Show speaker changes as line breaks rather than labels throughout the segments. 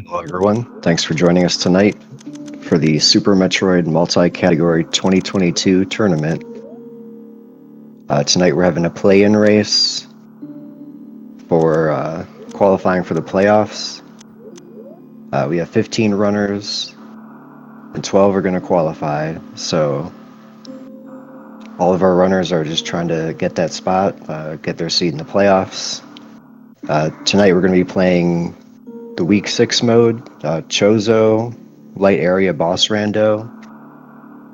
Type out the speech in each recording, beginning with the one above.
Hello, everyone. Thanks for joining us tonight for the Super Metroid Multi-Category 2022 tournament. Tonight we're having a play-in race for qualifying for the playoffs. We have 15 runners, and 12 are going to qualify. So all of our runners are just trying to get that spot, get their seat in the playoffs. Tonight we're going to be playing the Week 6 mode, Chozo, Light Area Boss Rando.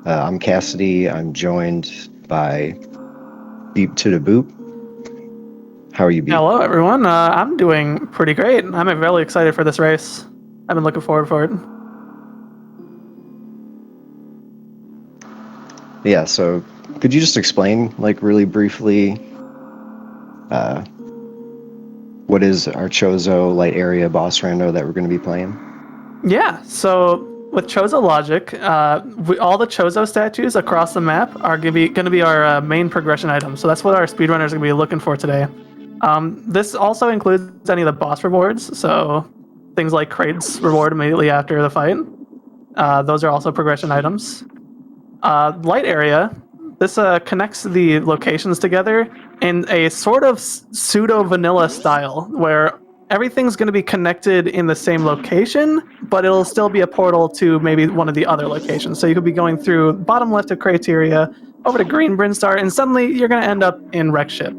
I'm Cassidy. I'm joined by Beep to the Boop. How are you, Beep?
Hello, everyone. I'm doing pretty great. I'm really excited for this race. I've been looking forward for it.
Yeah, so could you just explain, like, really briefly, what is our Chozo Light Area Boss Rando that we're going to be playing?
Yeah, so with Chozo logic, all the Chozo statues across the map are going to be our main progression items. So that's what our speedrunners are going to be looking for today. This also includes any of the boss rewards, so things like Kraid's reward immediately after the fight. Those are also progression items. Light area, this connects the locations together in a sort of pseudo vanilla style where everything's going to be connected in the same location, but it'll still be a portal to maybe one of the other locations. So you could be going through bottom left of Criteria over to Green Brinstar, and suddenly you're going to end up in Wreck Ship,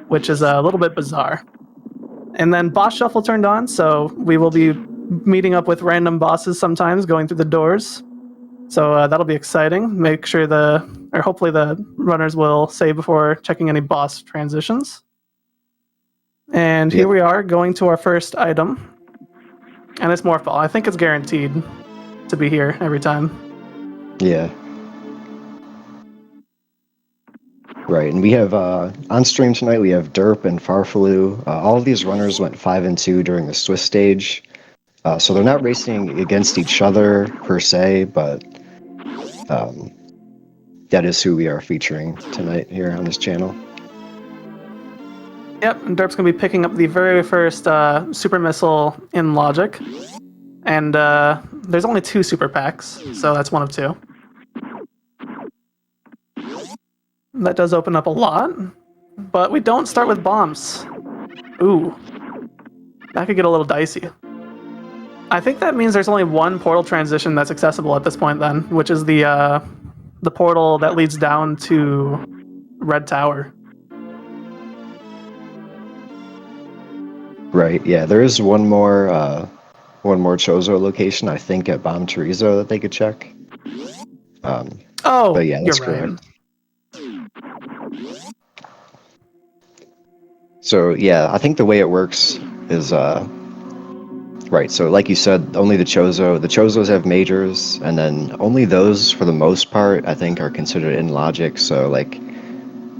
which is a little bit bizarre. And then boss shuffle turned on, so we will be meeting up with random bosses sometimes, going through the doors. So that'll be exciting. Make sure hopefully the runners will save before checking any boss transitions. And here we are going to our first item. And it's Morph Ball. I think it's guaranteed to be here every time.
Yeah. Right, and we have, on stream tonight, we have Derp and Farfelu. All of these runners went 5 and 2 during the Swiss stage. So they're not racing against each other, per se, but that is who we are featuring tonight here on this channel.
Yep, and Derp's going to be picking up the very first super missile in Logic. And there's only 2 super packs, so that's one of 2. That does open up a lot, but we don't start with bombs. Ooh, that could get a little dicey. I think that means there's only one portal transition that's accessible at this point then, which is the portal that leads down to Red Tower.
Right, yeah, there is one more Chozo location, I think, at Bomb Chorizo that they could check. But yeah, that's
you're
correct.
right.
So yeah, I think the way it works is right. So like you said, only the Chozos have majors, and then only those, for the most part, I think, are considered in Logic. So like,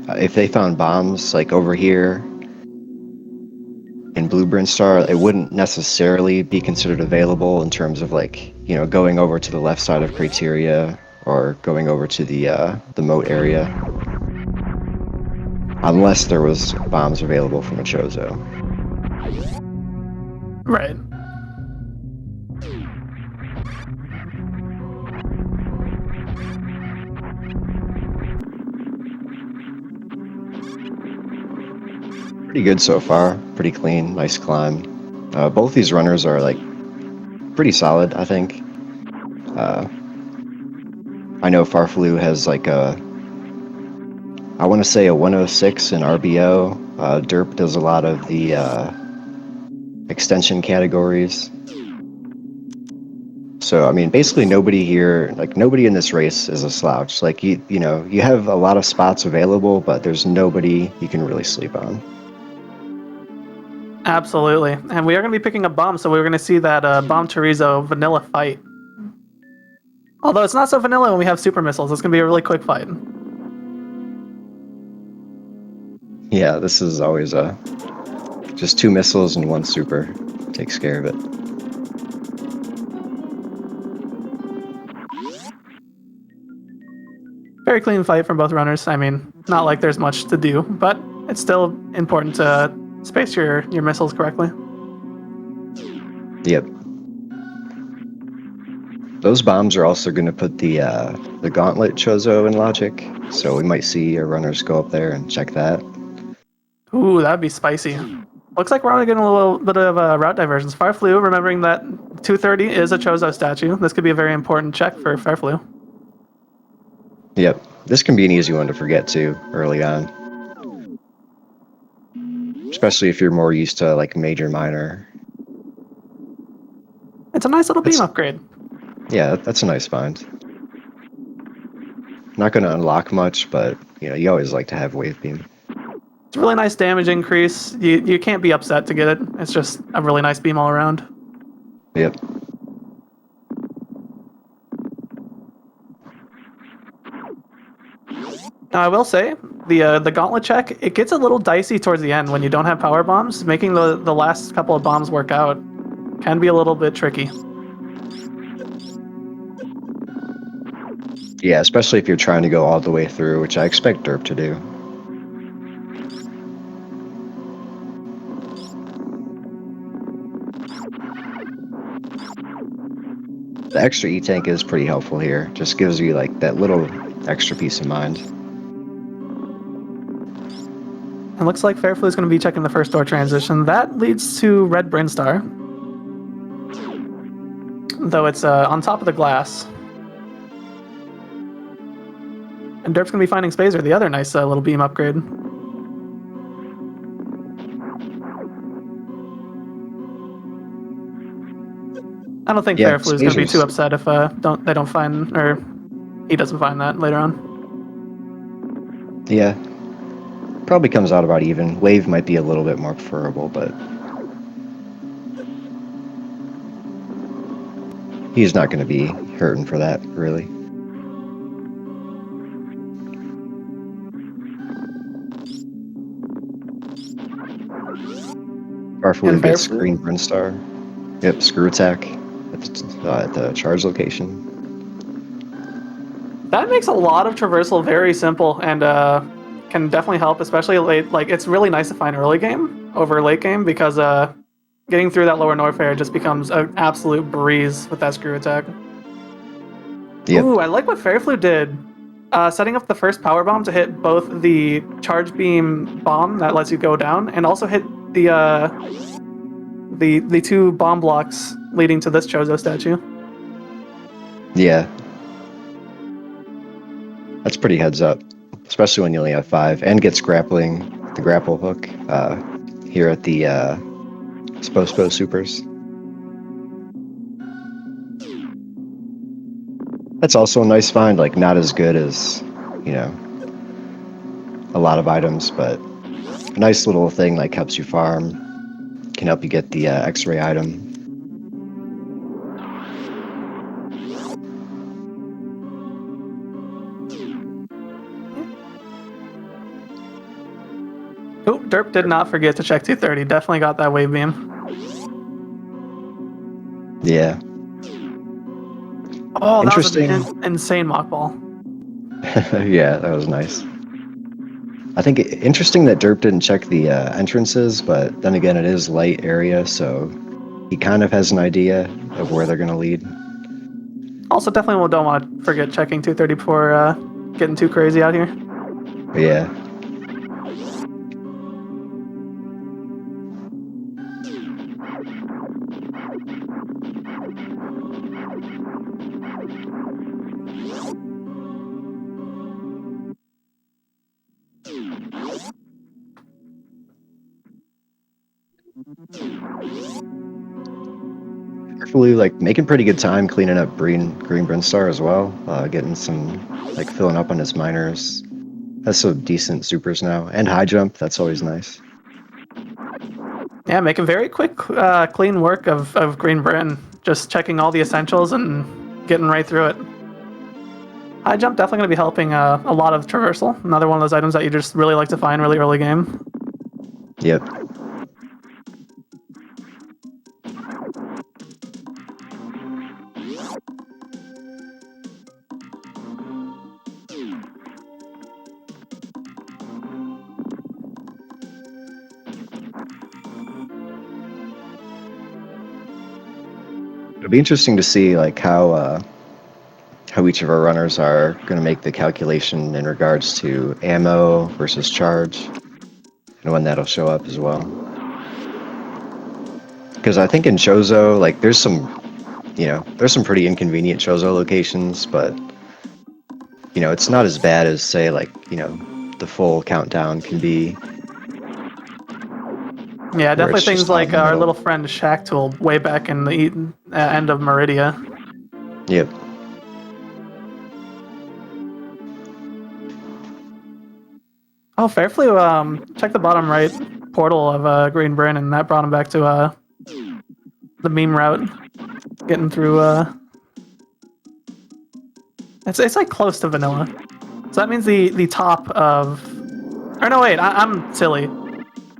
if they found bombs like over here in Blue Brinstar, it wouldn't necessarily be considered available in terms of, like, you know, going over to the left side of Criteria or going over to the moat area, unless there was bombs available from a Chozo.
Right.
Pretty good so far. Pretty clean. Nice climb. Both these runners are, like, pretty solid, I think. I know Farfelu has, like, I want to say a 106 in RBO. Derp does a lot of the extension categories. So, I mean, basically nobody here, like, nobody in this race is a slouch. Like, you know, you have a lot of spots available, but there's nobody you can really sleep on.
Absolutely. And we are going to be picking up bombs, so we're going to see that Bomb Chorizo vanilla fight. Although it's not so vanilla when we have super missiles. It's going to be a really quick fight.
Yeah, this is always just 2 missiles and 1 super. Takes care of it.
Very clean fight from both runners. I mean, not like there's much to do, but it's still important to space your missiles correctly.
Yep. Those bombs are also going to put the gauntlet Chozo in logic, so we might see our runners go up there and check that.
Ooh, that'd be spicy. Looks like we're only getting a little bit of route diversions. Farfelu, remembering that 230 is a Chozo statue. This could be a very important check for Farfelu.
Yep, this can be an easy one to forget too early on, especially if you're more used to like major minor.
It's a nice little beam upgrade.
Yeah, that's a nice find. Not going to unlock much, but you always like to have wave beam.
It's a really nice damage increase. You can't be upset to get it. It's just a really nice beam all around.
Yep.
I will say, the gauntlet check, it gets a little dicey towards the end when you don't have power bombs. Making the last couple of bombs work out can be a little bit tricky.
Yeah, especially if you're trying to go all the way through, which I expect derp to do. The extra E-tank is pretty helpful here. Just gives you like that little extra peace of mind.
It looks like Fairflu is going to be checking the first door transition. That leads to Red Brinstar. Though it's on top of the glass. And Derp's going to be finding Spazer, the other nice little beam upgrade. I don't think Fairflu is going to be too upset if they don't find, or he doesn't find that later on.
Yeah. Probably comes out about even. Wave might be a little bit more preferable, but he's not going to be hurting for that, really. Farfelu gets green Brinstar. Yep, screw attack at the charge location.
That makes a lot of traversal very simple and can definitely help, especially late. Like, it's really nice to find early game over late game because getting through that lower Norfair just becomes an absolute breeze with that screw attack.
Yep.
Ooh, I like what Fairflu did. Setting up the first power bomb to hit both the charge beam bomb that lets you go down and also hit the two bomb blocks leading to this Chozo statue.
Yeah. That's pretty heads up, especially when you only have 5 and gets the grapple hook here at the Spo Supers. That's also a nice find, like not as good as, a lot of items, but a nice little thing like helps you farm, can help you get the X-ray item.
Oh, Derp did not forget to check 230. Definitely got that wave beam.
Yeah.
Oh, that was an insane mock ball.
Yeah, that was nice. I think interesting that Derp didn't check the entrances, but then again, it is light area, so he kind of has an idea of where they're going to lead.
Also, definitely don't want to forget checking 230 before getting too crazy out here.
Yeah. Carefully, like making pretty good time cleaning up green Brinstar as well, getting some filling up on his miners. Has some decent supers now and high jump. That's always nice.
Yeah, making very quick, clean work of Green Britain. Just checking all the essentials and getting right through it. High jump definitely going to be helping a lot of traversal. Another one of those items that you just really like to find really early game.
Yep. It'll be interesting to see how how each of our runners are going to make the calculation in regards to ammo versus charge, and when that'll show up as well. Because I think in Chozo, like, there's some pretty inconvenient Chozo locations, but, it's not as bad as, say, like, the full countdown can be.
Yeah, definitely
it's just
things
out
like
in the
our
middle.
little friend Shack Tool way back in the end of Meridia.
Yep.
Oh, Fairflew, check the bottom right portal of Green Bryn, and that brought him back to the meme route. Getting through it's like close to vanilla. So that means the top of, or no, wait, I'm silly.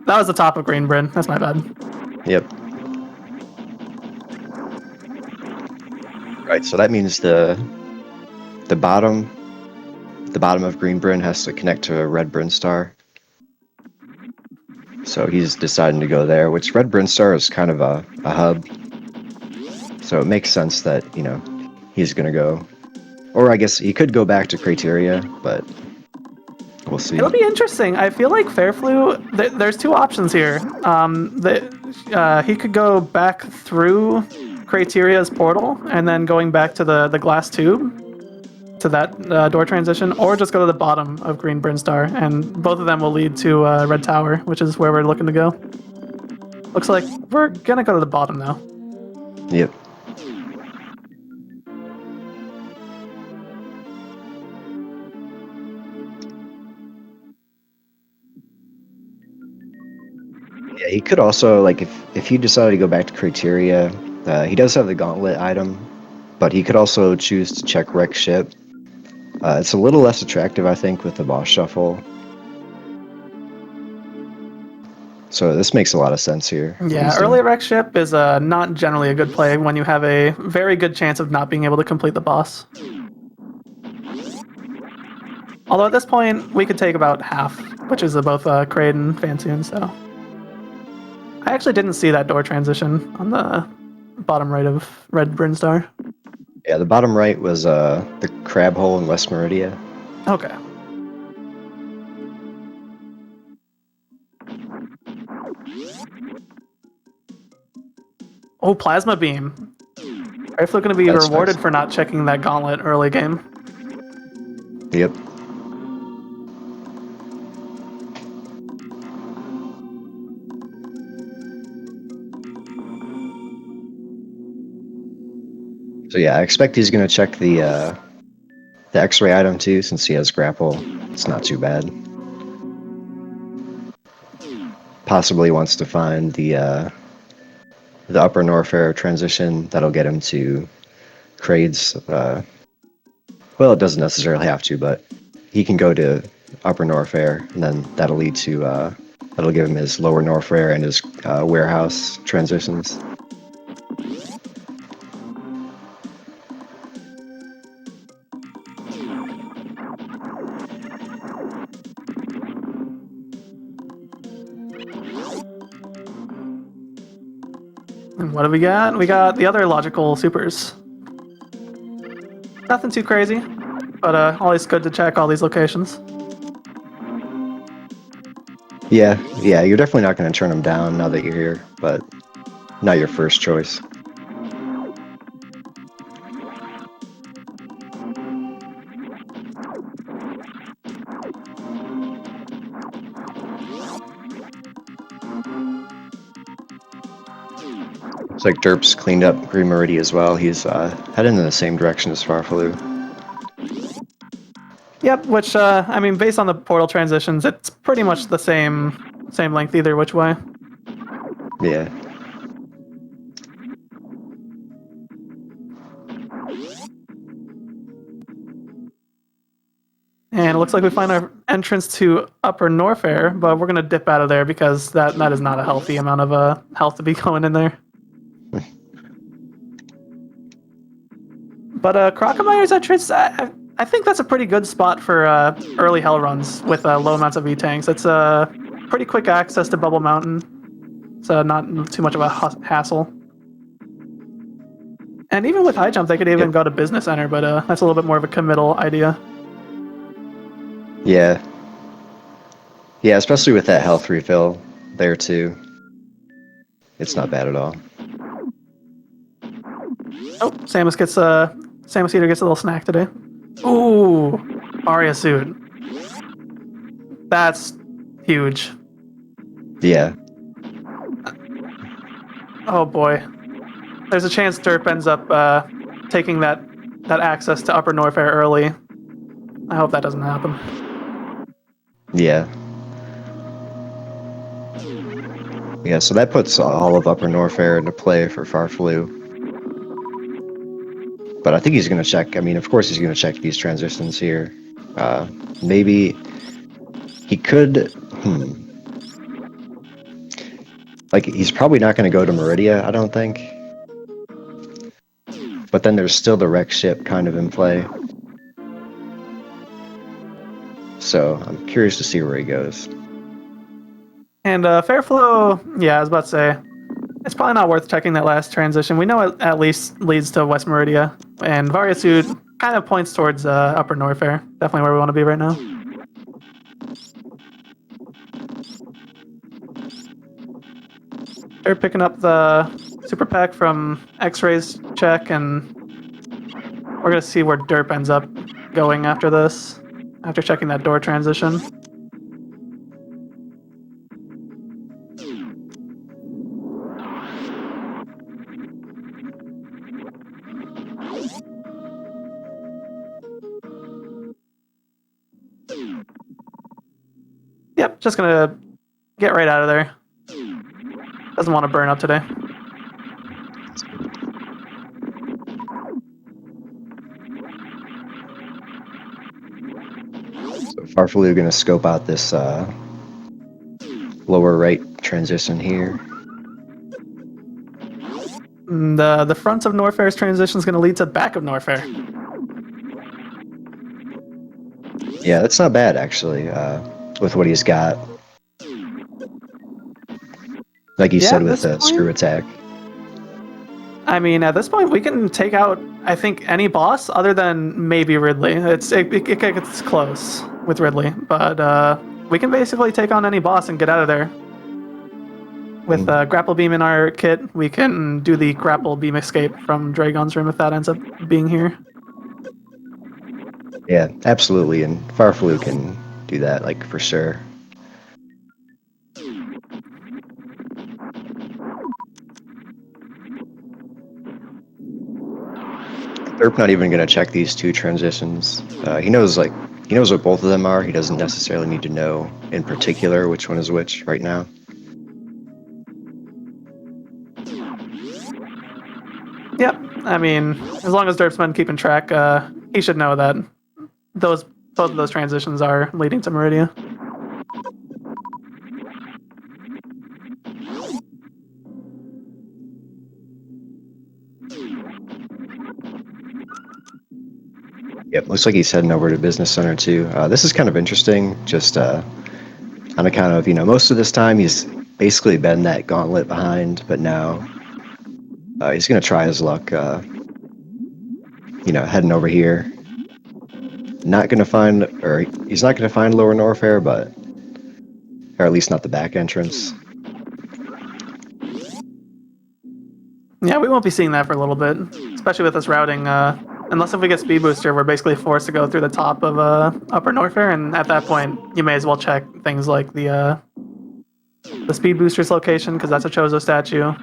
That was the top of Green Bryn. That's my bad.
Yep. Right, so that means the bottom of Green Bryn has to connect to a Red Bryn Star. So he's deciding to go there, which Red Bryn Star is kind of a hub. So it makes sense that, he's gonna go. Or I guess he could go back to Crateria, but we'll see.
It'll be interesting. I feel like Fairflew, there's two options here. He could go back through Crateria's portal and then going back to the glass tube to that door transition, or just go to the bottom of Green Bryn Star, and both of them will lead to Red Tower, which is where we're looking to go. Looks like we're gonna go to the bottom now.
Yep. Yeah, he could also, like, if he decided to go back to Crateria, he does have the Gauntlet item, but he could also choose to check Wreck Ship. It's a little less attractive, I think, with the boss shuffle. So this makes a lot of sense here.
Yeah, early Wreck Ship is not generally a good play when you have a very good chance of not being able to complete the boss. Although at this point, we could take about half, which is both Kraid and Fansoon, so... I actually didn't see that door transition on the bottom right of Red Bryn Star.
Yeah, the bottom right was the crab hole in West Meridia.
Okay. Oh, Plasma Beam. Are you going to be rewarded for not checking that gauntlet early game?
Yep. So yeah, I expect he's going to check the X-ray item too, since he has grapple. It's not too bad. Possibly wants to find the upper Norfair transition that'll get him to Kraid's. Well, it doesn't necessarily have to, but he can go to upper Norfair, and then that'll lead to that'll give him his lower Norfair and his warehouse transitions.
And what do we got? We got the other logical supers. Nothing too crazy, but always good to check all these locations.
Yeah, you're definitely not going to turn them down now that you're here, but not your first choice. It's like Derp's cleaned up Green Meridia as well. He's heading in the same direction as Farfelu.
Yep, which, I mean, based on the portal transitions, it's pretty much the same length either which way.
Yeah.
And it looks like we find our entrance to Upper Norfair, but we're going to dip out of there because that is not a healthy amount of health to be going in there. But Crocomeyer's entrance, I think that's a pretty good spot for early hell runs with low amounts of E-tanks. It's pretty quick access to Bubble Mountain. It's not too much of a hassle. And even with high jump, they could even go to business center, but that's a little bit more of a committal idea.
Yeah. Yeah, especially with that health refill there too. It's not bad at all.
Oh, Samus Eater gets a little snack today. Ooh, Aria suit. That's huge.
Yeah.
Oh boy. There's a chance Derp ends up taking that access to Upper Norfair early. I hope that doesn't happen.
Yeah. Yeah, so that puts all of Upper Norfair into play for Farfelu. But I think he's going to check. I mean, of course he's going to check these transitions here. Maybe he could... Like, he's probably not going to go to Meridia, I don't think. But then there's still the wreck ship kind of in play. So I'm curious to see where he goes.
And Fairflow, yeah, I was about to say, it's probably not worth checking that last transition. We know it at least leads to West Meridia, and Variasuit kind of points towards Upper Norfair. Definitely where we want to be right now. They're picking up the super pack from X-Ray's check, and we're gonna see where Derp ends up going after this, after checking that door transition. Yep, just gonna get right out of there. Doesn't want to burn up today.
So Farfelu going to scope out this lower right transition here.
The front of Norfair's transition is going to lead to back of Norfair.
Yeah, that's not bad actually, with what he's got. Like you said with the screw attack.
I mean, at this point, we can take out, I think, any boss other than maybe Ridley. It gets close with Ridley, but we can basically take on any boss and get out of there. With Grapple Beam in our kit, we can do the Grapple Beam escape from Dragon's Room if that ends up being here.
Yeah, absolutely, and Farfelu can do that, like, for sure. Derp not even going to check these two transitions. He knows what both of them are. He doesn't necessarily need to know in particular which one is which right now.
Yep, I mean, as long as Derp's been keeping track, he should know that both of those transitions are leading to Meridia.
Yep, looks like he's heading over to Business Center too. This is kind of interesting, just on account of, most of this time he's basically been that gauntlet behind, but now he's going to try his luck, heading over here. He's not going to find Lower Norfair, or at least not the back entrance.
Yeah, we won't be seeing that for a little bit, especially with this routing. Unless if we get Speed Booster, we're basically forced to go through the top of Upper Norfair, and at that point, you may as well check things like the Speed Booster's location, because that's a Chozo statue.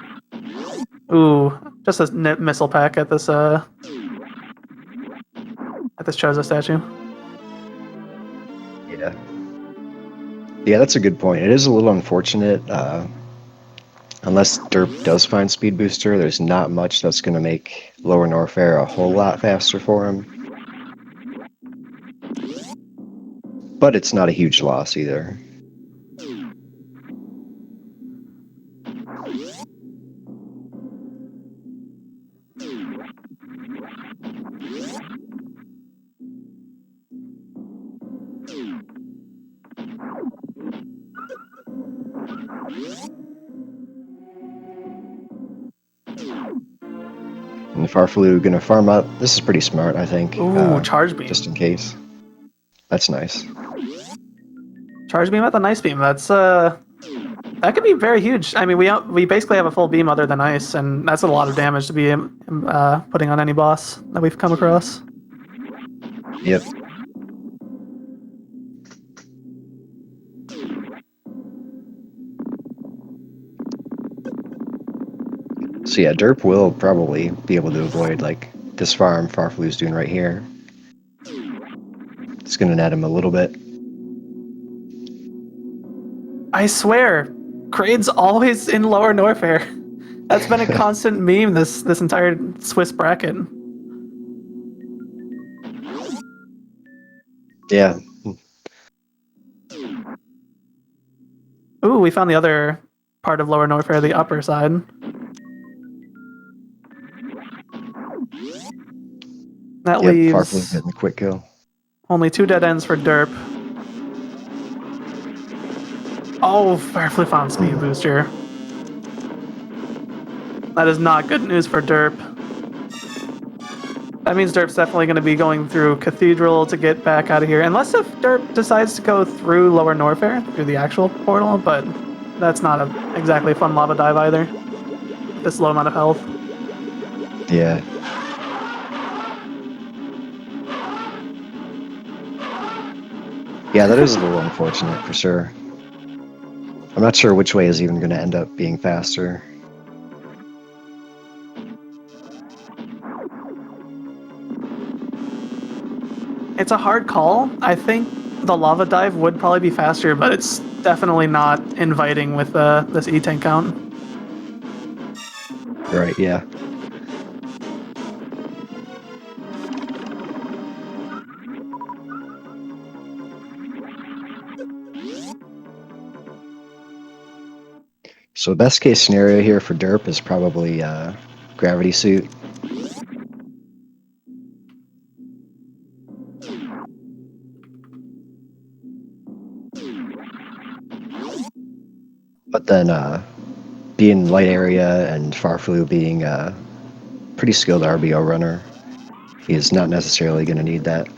Ooh, just a missile pack at this Chozo statue.
Yeah, that's a good point. It is a little unfortunate. Unless Derp does find Speed Booster, there's not much that's going to make Lower Norfair a whole lot faster for him. But it's not a huge loss either. And farfelu gonna farm up. This is pretty smart, I think.
Ooh, charge beam.
Just in case. That's nice.
Charge beam at the nice beam. That's that could be very huge. I mean, we basically have a full beam other than ice, and that's a lot of damage to be putting on any boss that we've come across.
Yep. So yeah, derp will probably be able to avoid like this farm farfelu's doing right here. It's gonna net him a little bit.
I swear, Kraid's always in Lower Norfair. That's been a constant meme this entire Swiss bracket.
Yeah.
Ooh, we found the other part of Lower Norfair, the upper side. That
Yep, farfelu
leaves
getting the quick kill.
only 2 dead ends for derp. Oh, farfelu found speed booster. That is not good news for derp. That means derp's definitely going to be going through Cathedral to get back out of here. Unless if derp decides to go through Lower Norfair, through the actual portal, but that's not exactly a fun lava dive either. With this low amount of health.
Yeah. Yeah, that is a little unfortunate for sure. I'm not sure which way is even going to end up being faster.
It's a hard call. I think the lava dive would probably be faster, but it's definitely not inviting with this E-tank count.
Right, yeah. So best case scenario here for derp is probably gravity suit. But then being light area and farfelu being a pretty skilled RBO runner, he is not necessarily going to need that.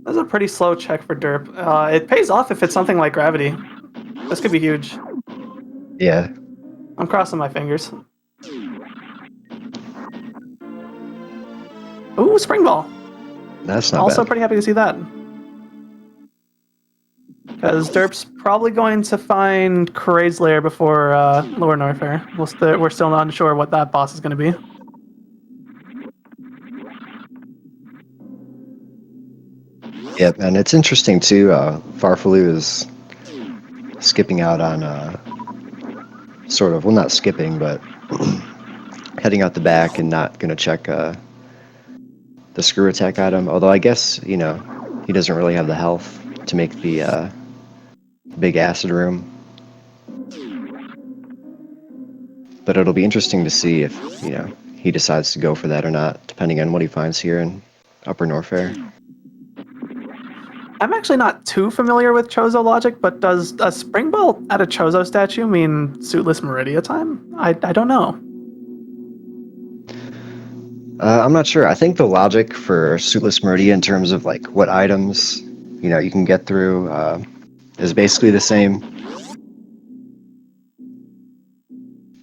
That's a pretty slow check for derp. It pays off if it's something like gravity. This could be huge.
Yeah.
I'm crossing my fingers. Ooh, spring ball.
That's not
Also
bad.
pretty happy to see that. Because derp's probably going to find Kraid's lair before Lower Norfair. We're still not sure what that boss is going to be.
Yep, and it's interesting too, farfelu is skipping out on sort of, well, not skipping, but heading out the back and not going to check the screw attack item. Although I guess, you know, he doesn't really have the health to make the big acid room. But it'll be interesting to see if, you know, he decides to go for that or not, depending on what he finds here in Upper Norfair.
I'm actually not too familiar with Chozo logic, but does a spring ball at a Chozo statue mean suitless Meridia time? I don't know.
I'm not sure. I think the logic for Suitless Meridia in terms of like what items, you know, you can get through is basically the same.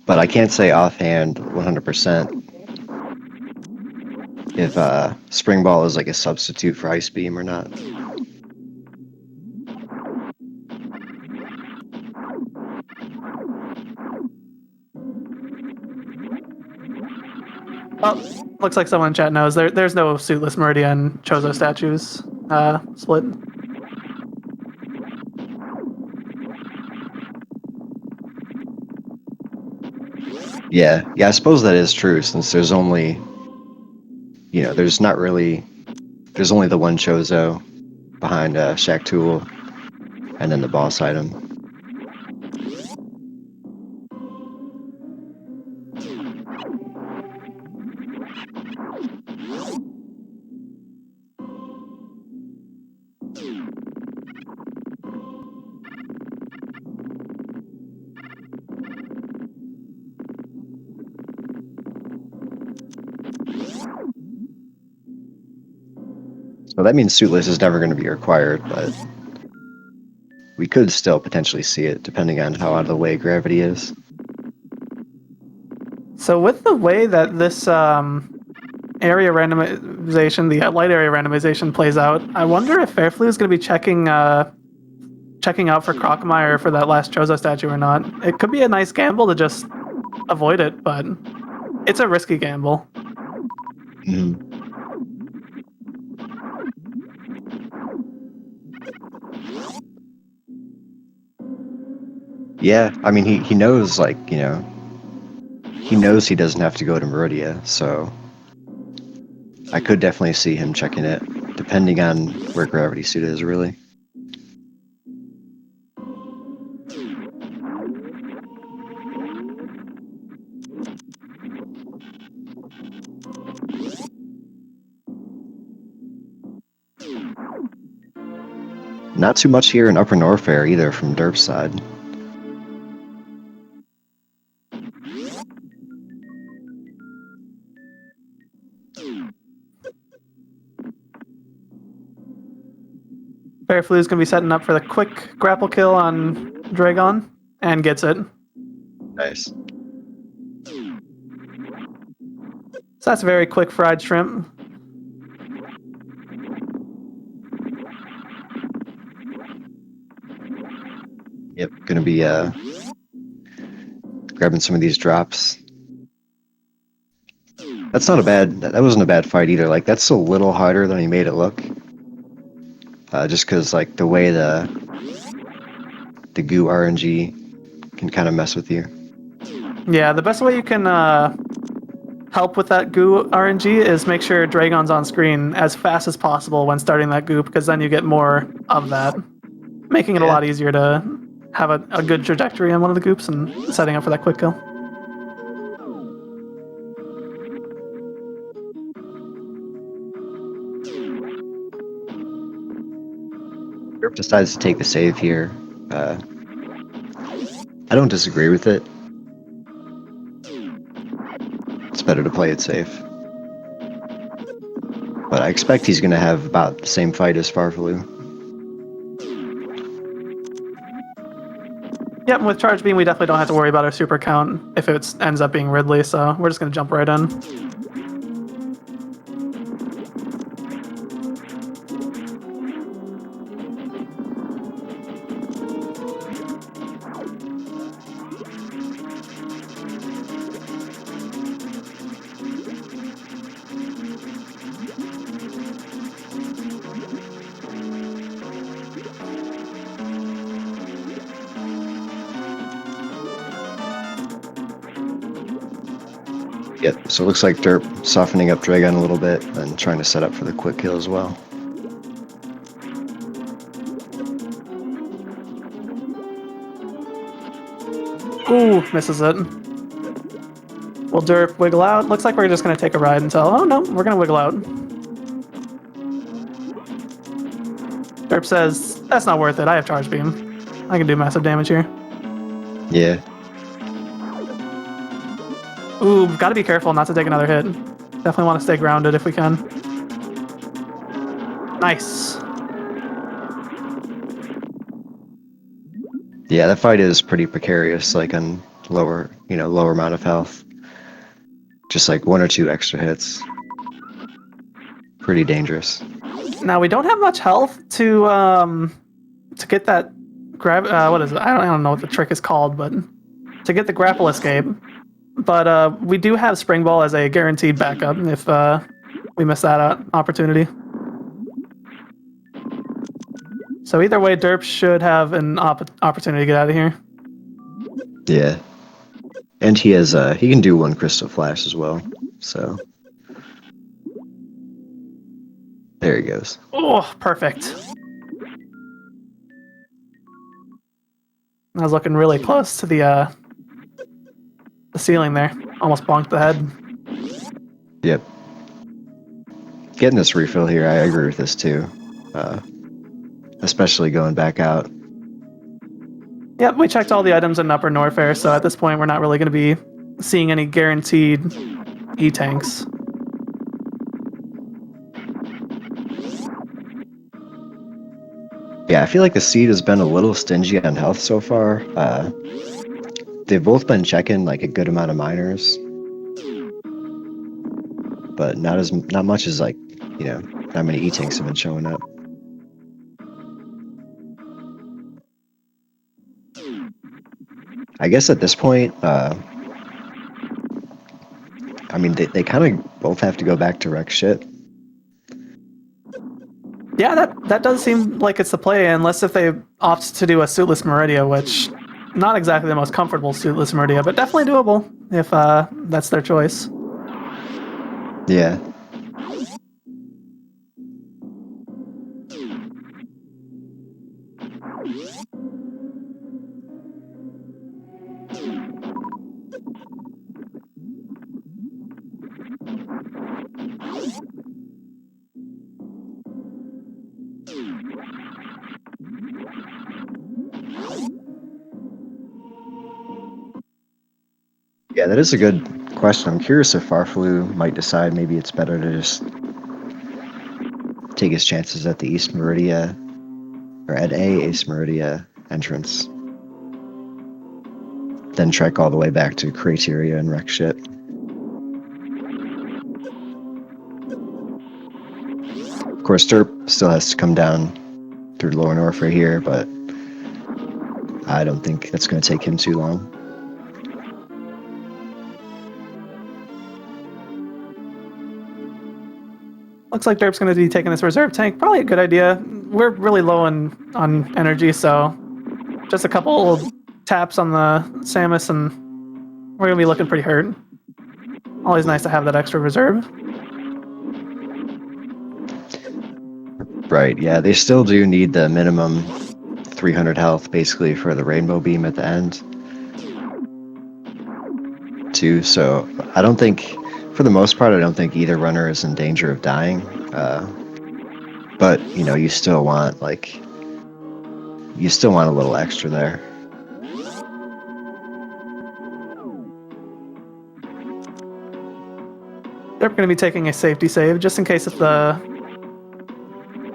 But I can't say offhand 100% if Spring Ball is like a substitute for Ice Beam or not.
Oh, looks like someone in chat knows. There's no suitless Meridia and Chozo statues split.
Yeah, I suppose that is true since there's only, you know, there's only the one Chozo behind Shaq Tool and then the boss item. So that means suitless is never going to be required, but we could still potentially see it depending on how out of the way gravity is.
So with the way that this area randomization, the light area randomization plays out, I wonder if farfelu is going to be checking out for Crocomire for that last Chozo statue or not. It could be a nice gamble to just avoid it, but it's a risky gamble.
Mm-hmm. Yeah, I mean, he knows, like, he knows he doesn't have to go to Meridia, so I could definitely see him checking it, depending on where Gravity Suit is, really. Not too much here in Upper Norfair either from Derp's side.
farfelu is going to be setting up for the quick grapple kill on Dragon, and gets it.
Nice.
So that's a very quick fried shrimp.
Yep, gonna be grabbing some of these drops. That's not a bad. That wasn't a bad fight either. Like, that's a little harder than he made it look. Just because, like, the way the goo RNG can kind of mess with you.
Yeah, the best way you can help with that goo RNG is make sure Dragon's on screen as fast as possible when starting that goo, because then you get more of that, making it a lot easier to have a good trajectory on one of the goops and setting up for that quick kill.
Derp decides to take the save here. I don't disagree with it. It's better to play it safe. But I expect he's going to have about the same fight as farfelu.
Yep, with Charge Beam, we definitely don't have to worry about our super count if it ends up being Ridley, so we're just going to jump right in.
Yep, so it looks like Derp softening up Dragon a little bit and trying to set up for the quick kill as well.
Ooh, misses it. Will Derp wiggle out? Looks like we're just going to take a ride until... Oh no, we're going to wiggle out. Derp says, that's not worth it, I have Charge Beam. I can do massive damage here.
Yeah.
Ooh, gotta be careful not to take another hit. Definitely want to stay grounded if we can. Nice.
Yeah, that fight is pretty precarious, like on lower amount of health. Just like 1 or 2 extra hits. Pretty dangerous.
Now we don't have much health to get that what is it? I don't know what the trick is called, but to get the grapple escape. But we do have Spring Ball as a guaranteed backup if we miss that opportunity. So either way, Derp should have an opportunity to get out of here.
Yeah. And he has he can do 1 Crystal Flash as well. So there he goes.
Oh, perfect. I was looking really close to the ceiling there. Almost bonked the head.
Yep. Getting this refill here, I agree with this too. Especially going back out.
Yep, we checked all the items in Upper Norfair, so at this point we're not really going to be seeing any guaranteed E-tanks.
Yeah, I feel like the seed has been a little stingy on health so far. They've both been checking like a good amount of miners, but not much as like, you know, not many E-tanks have been showing up. I guess at this point, I mean, they kind of both have to go back to wreck shit.
Yeah, that does seem like it's the play, unless if they opt to do a suitless Meridia, which not exactly the most comfortable suitless Meridia, but definitely doable if that's their choice.
Yeah. Yeah, that is a good question. I'm curious if Farfelu might decide maybe it's better to just take his chances at the East Meridia, or at East Meridia entrance, then trek all the way back to Crateria and wreck shit. Of course, derp still has to come down through Lower North right here, but I don't think that's going to take him too long.
Looks like derp's going to be taking this reserve tank. Probably a good idea. We're really low on energy, so just a couple taps on the Samus and we're going to be looking pretty hurt. Always nice to have that extra reserve.
Right, yeah, they still do need the minimum 300 health, basically, for the rainbow beam at the end, too, so I don't think, for the most part, I don't think either runner is in danger of dying, but, you know, you still want a little extra there.
They're going to be taking a safety save, just in case if the...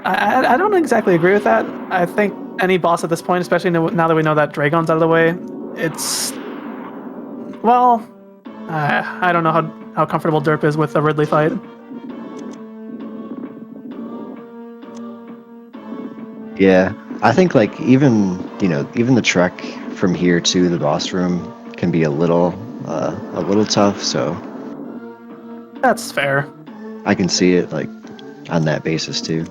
I don't exactly agree with that. I think any boss at this point, especially now that we know that Dragon's out of the way, it's... Well, I don't know how comfortable derp is with the Ridley fight.
Yeah, I think like even the trek from here to the boss room can be a little tough, so
That's fair.
I can see it like on that basis too.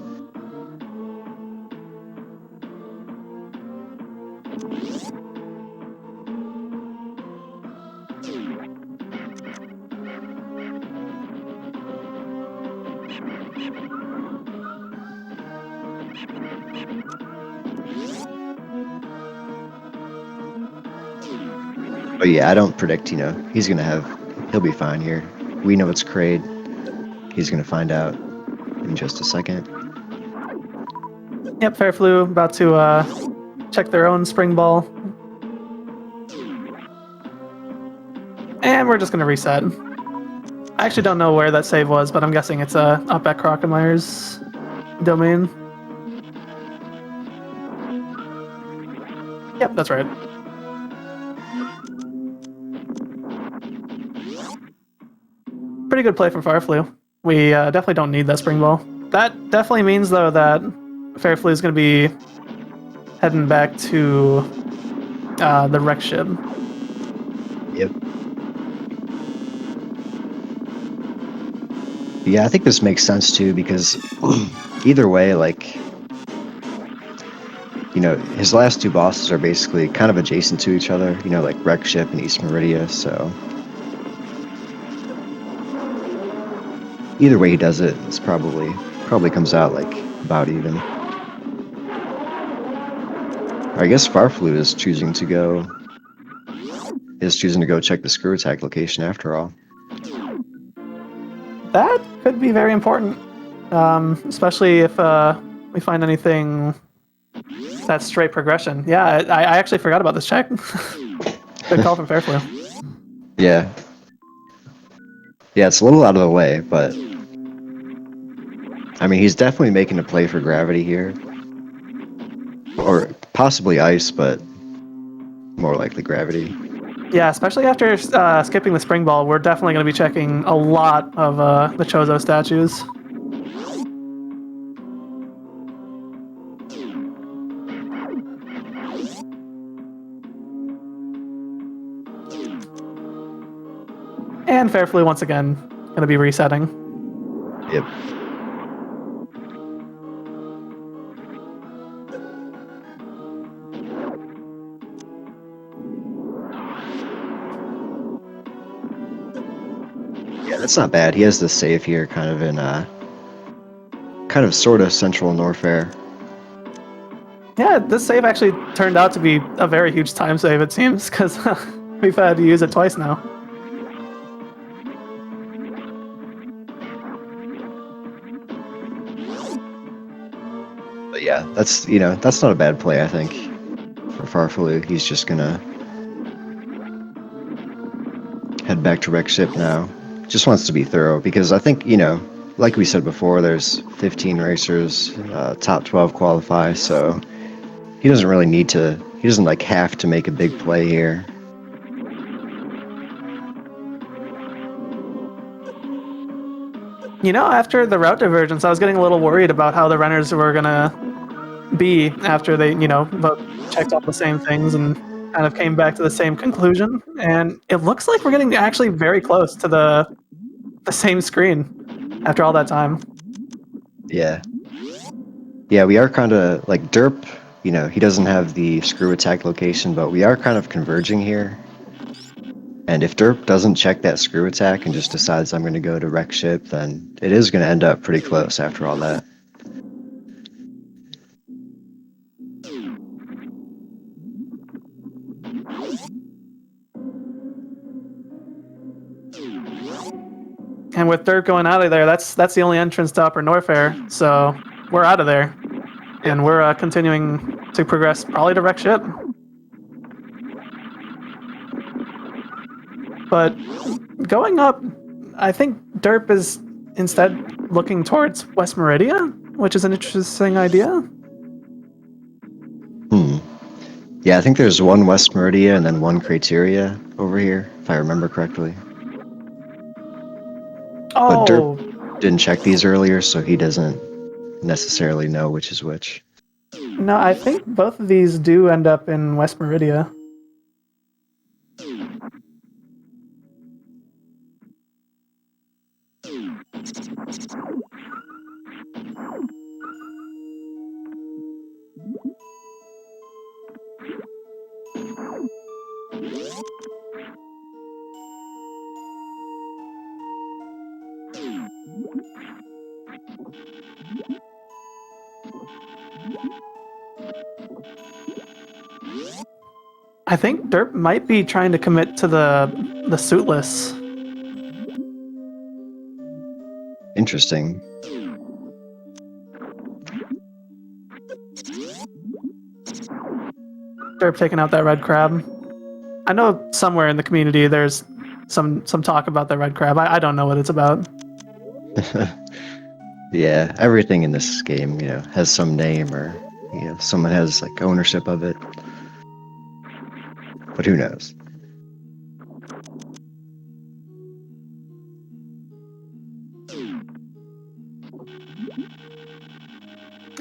But yeah, I don't predict, he'll be fine here. We know it's Kraid. He's gonna find out in just a second.
Yep, farfelu about to check their own spring ball. And we're just going to reset. I actually don't know where that save was, but I'm guessing it's up at Crockemeier's domain. Yep, that's right. Pretty good play from farfelu. We definitely don't need that spring ball. That definitely means, though, that farfelu is going to be heading back to the wreck ship.
Yep. Yeah, I think this makes sense too, because either way, like, his last two bosses are basically kind of adjacent to each other, like Wreck Ship and East Meridia, so either way he does it, it's probably comes out like about even. I guess farfelu is choosing to go check the screw attack location after all.
That could be very important, especially if we find anything that's straight progression. Yeah, I actually forgot about this check. Good call from farfelu.
Yeah. Yeah, it's a little out of the way, but I mean, he's definitely making a play for gravity here. or possibly ice, but more likely gravity.
Yeah, especially after skipping the spring ball, we're definitely going to be checking a lot of the Chozo statues. And farfelu once again going to be resetting.
Yep. Yeah, that's not bad. He has the save here, kind of in kind of sort of central Norfair.
Yeah, this save actually turned out to be a very huge time save, it seems, because we've had to use it twice now.
But yeah, that's that's not a bad play, I think, for farfelu. He's just gonna head back to wreck ship now. Just wants to be thorough because I think like we said before, there's 15 racers, top 12 qualify, so he doesn't really need to. He doesn't like have to make a big play here.
After the route divergence, I was getting a little worried about how the runners were gonna be after they, both checked all the same things and kind of came back to the same conclusion. And it looks like we're getting actually very close to the same screen after all that time.
Yeah. Yeah, we are kind of like derp. He doesn't have the screw attack location, but we are kind of converging here. And if derp doesn't check that screw attack and just decides I'm going to go to wreck ship, then it is going to end up pretty close after all that.
And with derp going out of there, that's the only entrance to Upper Norfair. So we're out of there, and we're continuing to progress probably to wreck ship. But going up, I think derp is instead looking towards West Meridia, which is an interesting idea.
Yeah, I think there's one West Meridia and then one Crateria over here, if I remember correctly.
Oh,
but derp didn't check these earlier, so he doesn't necessarily know which is which.
No, I think both of these do end up in West Meridia. I think derp might be trying to commit to the suitless.
Interesting.
Derp taking out that red crab. I know somewhere in the community there's some talk about the red crab. I don't know what it's about.
Yeah, everything in this game, has some name or someone has like ownership of it. But who knows?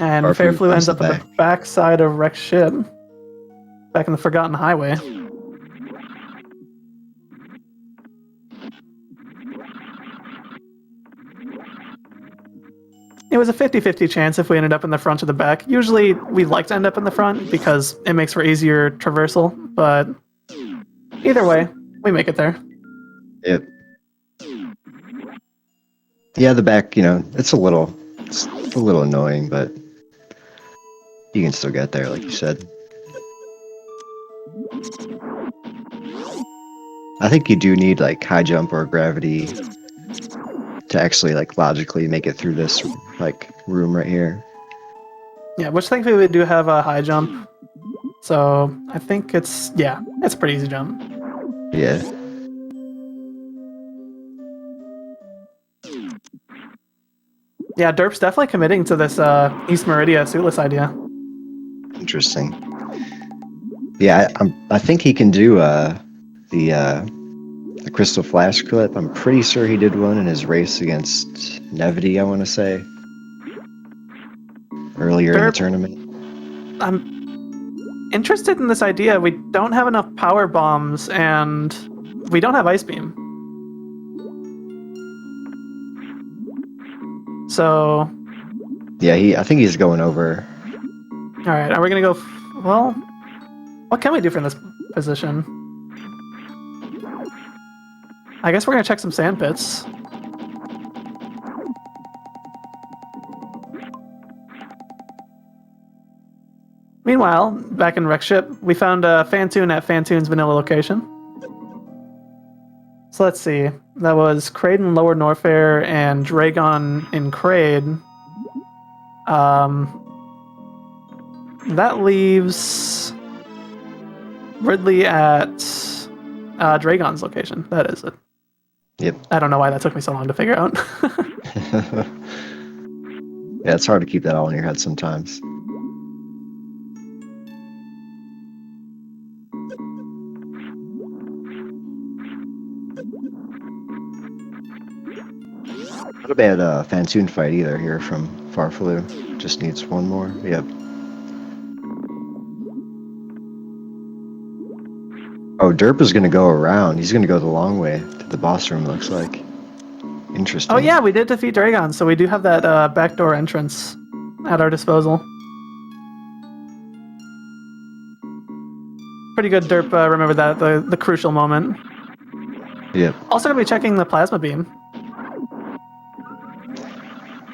And farfelu ends up at the backside of wrecked ship, back in the Forgotten Highway. It was a 50-50 chance if we ended up in the front or the back. Usually we like to end up in the front because it makes for easier traversal, but either way, we make it there.
Yep. Yeah, the back, it's a little annoying, but you can still get there, like you said. I think you do need like high jump or gravity to actually like logically make it through this like room right here.
Yeah, which thankfully we do have a high jump, so I think it's a pretty easy jump.
Yeah. Yeah,
derp's definitely committing to this East Meridia suitless idea.
Interesting. Yeah, I think he can do the Crystal Flash clip. I'm pretty sure he did one in his race against Nevity, I want to say, earlier in the
Derp,
tournament.
I'm interested in this idea. We don't have enough power bombs, and we don't have Ice Beam. So,
Yeah, I think he's going over.
all right, are we gonna go? Well, what can we do from this position? I guess we're gonna check some sand pits. Meanwhile, back in Wreck Ship, we found Fantoon at Fantoon's vanilla location. So let's see. That was Kraid in Lower Norfair and Dragon in Kraid. That leaves Ridley at Dragon's location. That is it.
Yep.
I don't know why that took me so long to figure out.
Yeah, it's hard to keep that all in your head sometimes. Not a bad Fantoon fight either here from farfelu. Just needs one more. Yep. Oh, Derp is going to go around. He's going to go the long way to the boss room, looks like. Interesting.
Oh yeah, we did defeat Dragon, so we do have that backdoor entrance at our disposal. Pretty good derp, remember that, the crucial moment.
Yep.
Also gonna be checking the plasma beam.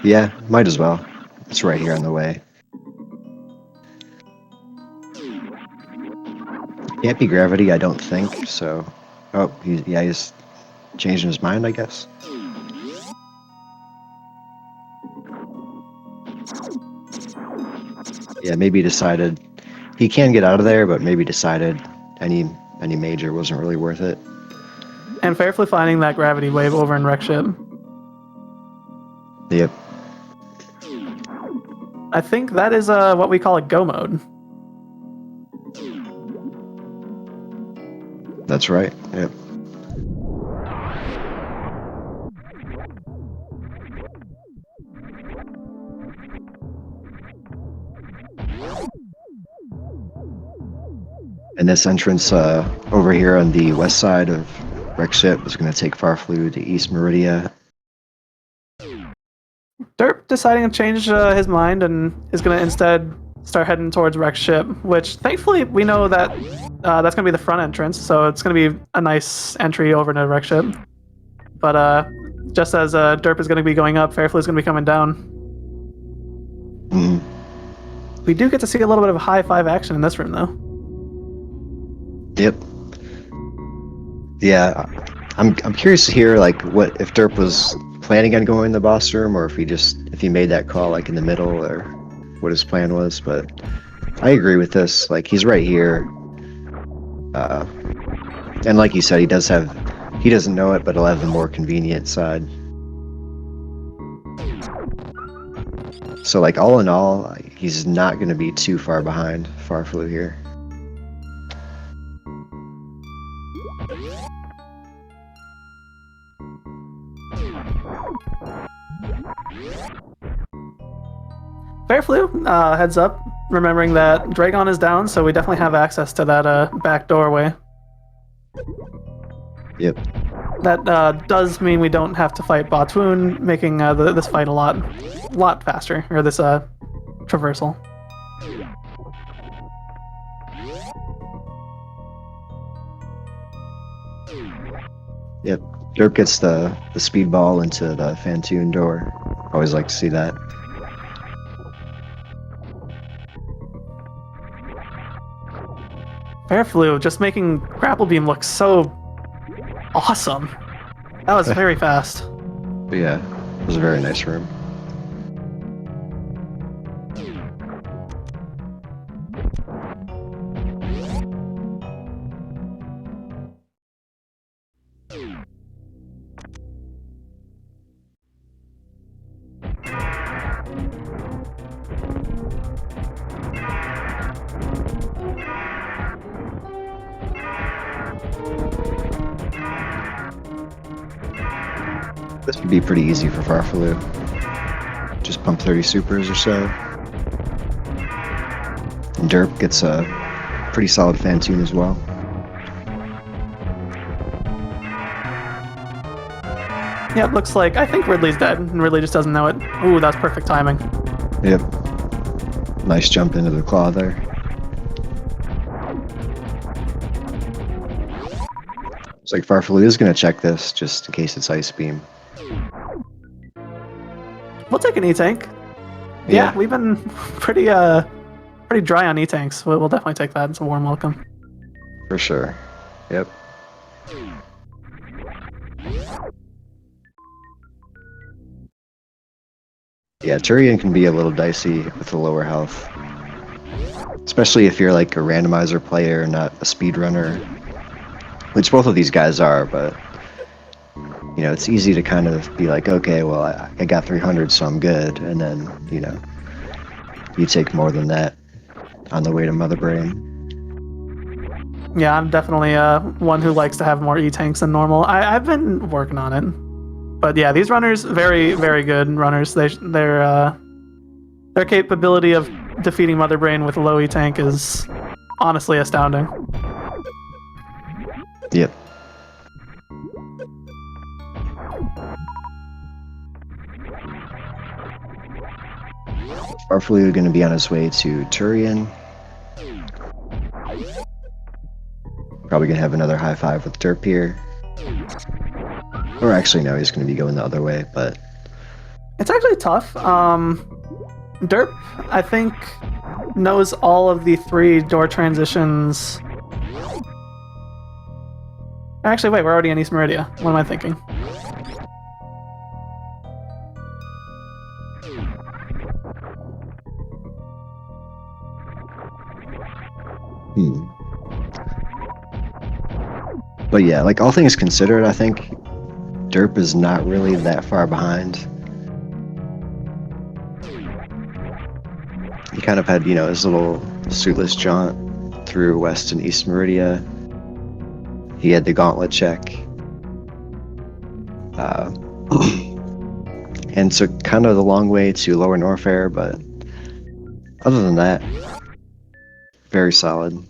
Yeah, might as well. It's right here on the way. Can't be gravity, I don't think, so... Oh, he's changing his mind, I guess. Yeah, maybe he decided... He can get out of there, but maybe decided any major wasn't really worth it.
And Fairflew finding that gravity wave over in Wreck Ship.
Yep.
I think that is what we call a go mode.
That's right, yep. And this entrance over here on the west side of Wreck Ship is going to take farfelu to East Meridia.
Derp deciding to change his mind and is going to instead start heading towards Wreck Ship, which thankfully we know that that's going to be the front entrance, so it's going to be a nice entry over to Wreck Ship. But just as Derp is going to be going up, Fairflew is going to be coming down.
Mm-hmm.
We do get to see a little bit of high five action in this room, though.
Yep. Yeah, I'm curious to hear like what if Derp was planning on going in the boss room, or if he made that call like in the middle, or what his plan was. But I agree with this. Like he's right here, and like you said, he doesn't know it, but he'll have the more convenient side. So like all in all, he's not going to be too far behind farfelu here.
Fairflew, heads up, remembering that Dragon is down, so we definitely have access to that back doorway.
Yep.
That does mean we don't have to fight Botwoon, making this fight a lot faster, or this traversal.
Yep. Derp gets the speed ball into the Fantoon door. Always like to see that.
Fairflew just making Grapple Beam look so awesome. That was very fast.
But yeah, it was a very nice room. This would be pretty easy for farfelu. Just pump 30 supers or so. And derp gets a pretty solid fan tune as well.
Yeah, it looks like I think Ridley's dead, and Ridley just doesn't know it. Ooh, that's perfect timing.
Yep. Nice jump into the claw there. Looks like farfelu is going to check this just in case it's ice beam.
We'll take an E-tank. Yeah, we've been pretty dry on E-tanks. We'll definitely take that. It's a warm welcome.
For sure. Yep. Yeah, Tourian can be a little dicey with the lower health. Especially if you're like a randomizer player, not a speedrunner. Which both of these guys are, but you know, it's easy to kind of be like, okay, well, I got 300, so I'm good. And then, you know, you take more than that on the way to Mother Brain.
Yeah, I'm definitely one who likes to have more E-tanks than normal. I've been working on it. But yeah, these runners, very, very good runners. Their capability of defeating Mother Brain with low E-tank is honestly astounding.
Yep. farfelu going to be on his way to Tourian. Probably going to have another high five with derp here. Or actually, no, he's going to be going the other way, but...
It's actually tough. Derp, I think, knows all of the 3 door transitions. Actually, wait, we're already in East Meridia. What am I thinking?
But yeah, like all things considered, I think derp is not really that far behind. He kind of had, you know, his little suitless jaunt through West and East Meridia. He had the gauntlet check. And took kind of the long way to Lower Norfair, but other than that, very solid.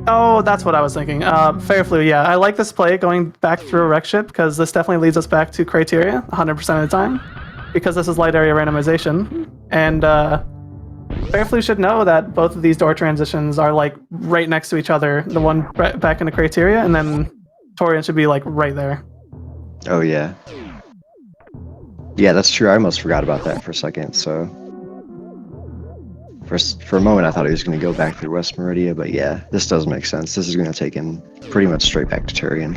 Oh, that's what I was thinking. Farfelu, yeah. I like this play going back through a wreck ship because this definitely leads us back to criteria 100% of the time because this is light area randomization. And Farfelu should know that both of these door transitions are like right next to each other. The one back into criteria, and then Tourian should be like right there.
Oh, yeah. Yeah, that's true. I almost forgot about that for a second, so... For a moment, I thought he was going to go back through West Meridia, but yeah, this does make sense. This is going to take him pretty much straight back to Tourian.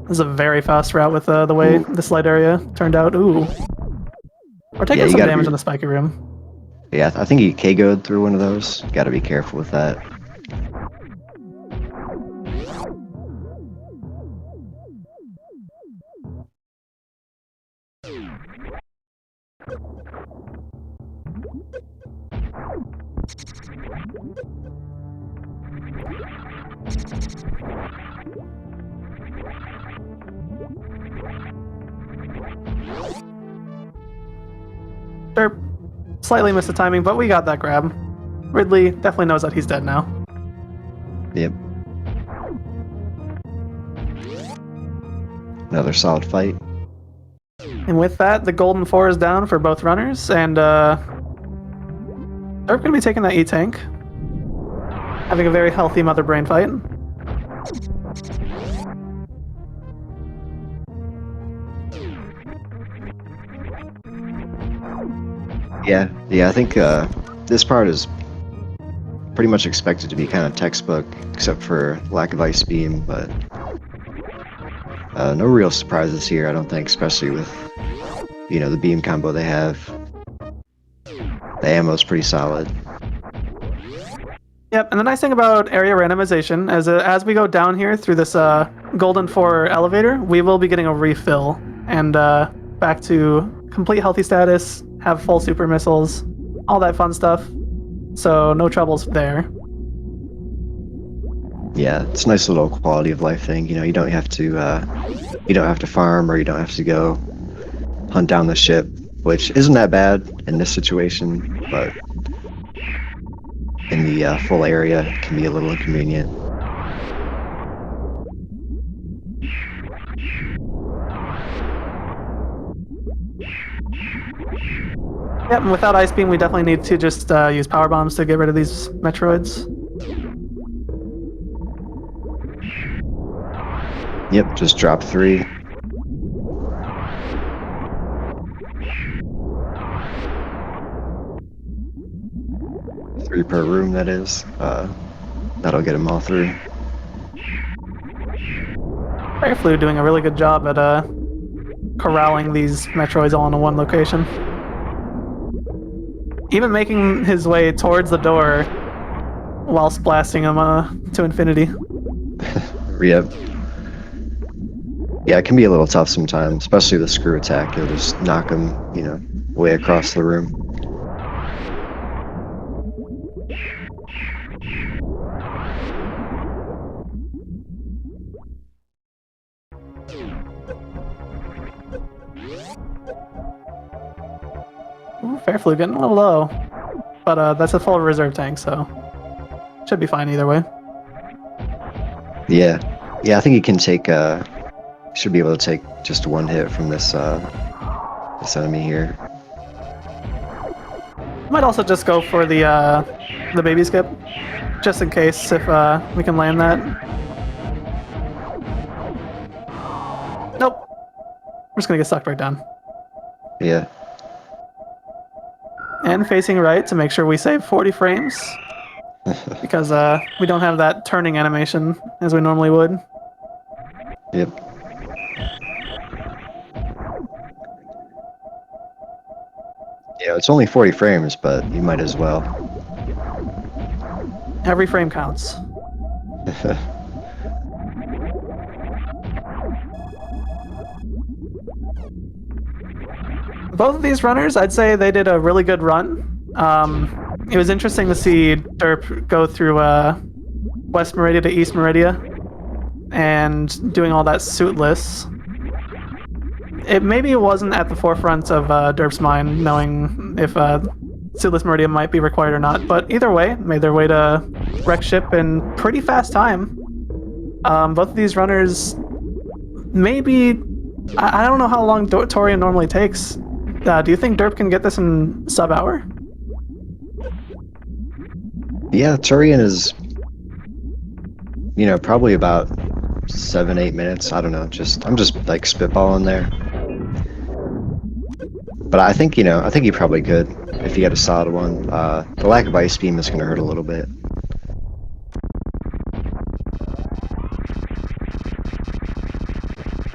This is a very fast route with the way this light area turned out. Ooh. We're taking some damage on the spiky room.
Yeah, I think he KO'd through one of those. Got to be careful with that.
Derp slightly missed the timing, but we got that grab. Ridley definitely knows that he's dead now.
Yep. Another solid fight.
And with that, the golden 4 is down for both runners, and Derp gonna be taking that E-tank. Having a very healthy Mother Brain fight.
Yeah, I think this part is pretty much expected to be kind of textbook, except for lack of ice beam, but no real surprises here, I don't think, especially with, you know, the beam combo they have. The ammo's pretty solid.
Yep, and the nice thing about area randomization is as we go down here through this golden 4 elevator, we will be getting a refill and back to complete healthy status, have full super missiles, all that fun stuff. So no troubles there.
Yeah, it's a nice little quality of life thing. You know, you don't have to farm, or you don't have to go hunt down the ship, which isn't that bad in this situation, but in the full area, it can be a little inconvenient.
Yep, and without Ice Beam, we definitely need to just use Power Bombs to get rid of these Metroids.
Yep, just drop 3. Three per room, that is. That'll get them all through.
Farfelu doing a really good job at corralling these Metroids all in one location. Even making his way towards the door whilst blasting them to infinity.
Yep. Yeah, it can be a little tough sometimes, especially the screw attack. It'll just knock them, you know, way across the room.
Ooh, Farfelu getting a little low, but that's a full reserve tank, so should be fine either way.
Yeah, I think he can take. Should be able to take just one hit from this enemy here.
Might also just go for the baby skip, just in case if we can land that. Nope. We're just gonna get sucked right down.
Yeah.
And facing right to make sure we save 40 frames, because we don't have that turning animation as we normally would.
Yep. Yeah, it's only 40 frames, but you might as well.
Every frame counts. Both of these runners, I'd say they did a really good run. It was interesting to see Derp go through West Meridia to East Meridia and doing all that suitless. It maybe wasn't at the forefront of Derp's mind, knowing if suitless Meridia might be required or not. But either way, made their way to wreck ship in pretty fast time. Both of these runners, maybe I don't know how long Tourian normally takes. Do you think Derp can get this in sub-hour?
Yeah, Tourian is, you know, probably about 7-8 minutes. I don't know. I'm just like spitballing there. But I think, you know, I think he probably could if he had a solid one. The lack of Ice Beam is going to hurt a little bit.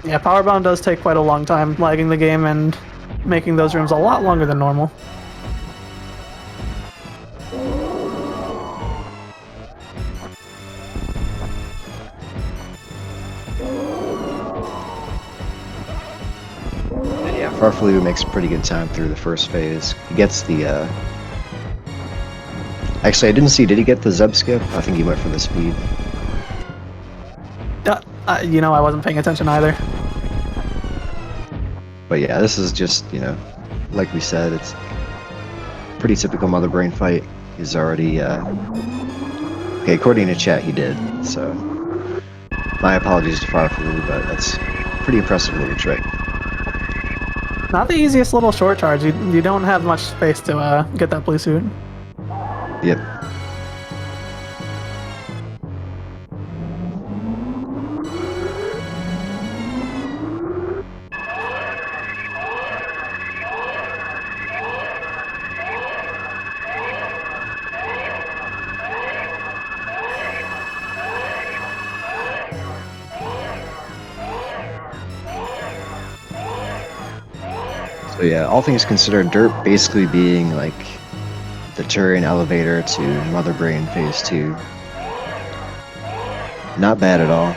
Yeah, Power Bomb does take quite a long time lagging the game and making those rooms a lot longer than normal.
And yeah, Farfelu makes pretty good time through the first phase. He gets the, Actually, I didn't see, did he get the Zeb skip? I think he went for the speed.
You know, I wasn't paying attention either.
But yeah, this is just, you know, like we said, it's pretty typical Mother Brain fight. He's already, okay, according to chat, he did, so my apologies to Farfelu, but that's a pretty impressive little trick.
Not the easiest little short charge. You don't have much space to get that blue suit.
Yep. So yeah, all things considered, Derp basically being like the Tourian elevator to Mother Brain Phase 2. Not bad at all.